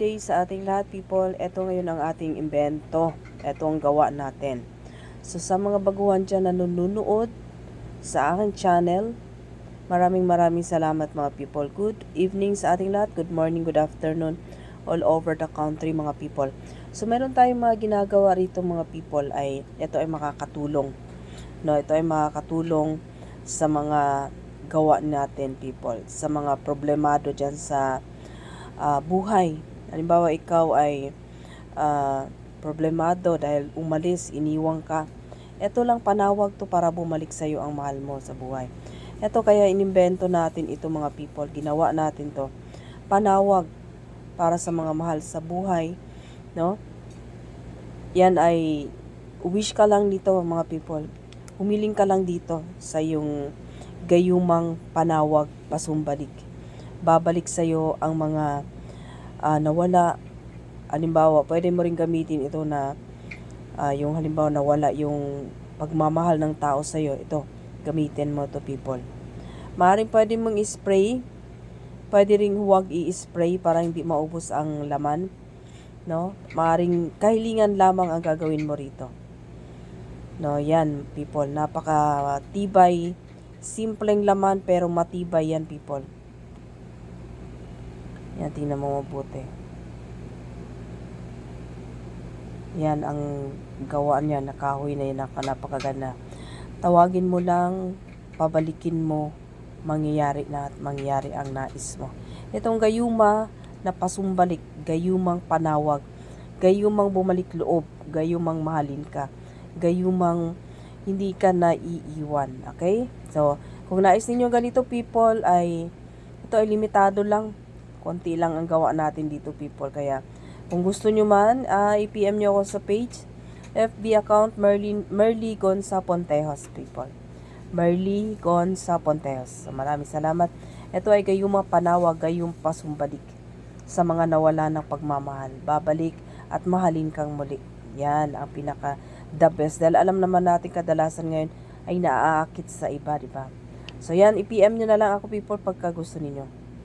day sa ating lahat, people. Ito ngayon ang ating imbento. Ito ang gawa natin. So sa mga baguhan dyan na nanonood sa aking channel, maraming salamat mga people. Good evening sa ating lahat. Good morning, good afternoon all over the country mga people. So meron tayong mga ginagawa rito mga people ay ito ay makakatulong. No, ito ay makakatulong sa mga gawa natin people. Sa mga problemado dyan sa buhay. Halimbawa, ikaw ay problemado dahil umalis, iniwang ka. Ito lang panawag to para bumalik sa iyo ang mahal mo sa buhay. Ito kaya inimbento natin ito mga people. Ginawa natin to. Panawag para sa mga mahal sa buhay. No? Yan ay wish ka lang dito mga people. Humiling ka lang dito sa yung gayumang panawag pasumbalik. Babalik sa iyo ang mga nawala. Halimbawa, pwede mo rin gamitin ito na yung halimbawa nawala yung pagmamahal ng tao sa iyo. Ito, gamitin mo to people. Maaaring pwede mong i-spray. Pwede ring huwag i-spray para hindi maubos ang laman. No? Maaaring kahilingan lamang ang gagawin mo rito. No, yan people. Napaka tibay. Simpleng laman pero matibay yan people. Yan, tingnan mo mabuti. Yan ang gawaan niya, nakahoy na yan, napakaganda. Tawagin mo lang, pabalikin mo, mangyayari na at mangyayari ang nais mo. Itong gayuma na pasumbalik, gayumang panawag, gayumang bumalik loob, gayumang mahalin ka, gayumang hindi ka naiiwan. Okay? So, kung nais ninyo ganito people, ay ito ay limitado lang. Konti lang ang gawa natin dito people. Kaya kung gusto nyo man, i-PM nyo ako sa page, FB account Merly Gonza Pontejos people. Merly Gonza Pontejos. So, maraming salamat. Ito ay gayuma panawag, gayum pasumbalik sa mga nawala ng pagmamahal. Babalik at mahalin kang muli. Yan ang pinaka the best. Dahil alam naman natin kadalasan ngayon ay naaakit sa iba, di ba? So yan, i-PM nyo na lang ako people pagka gusto ninyo.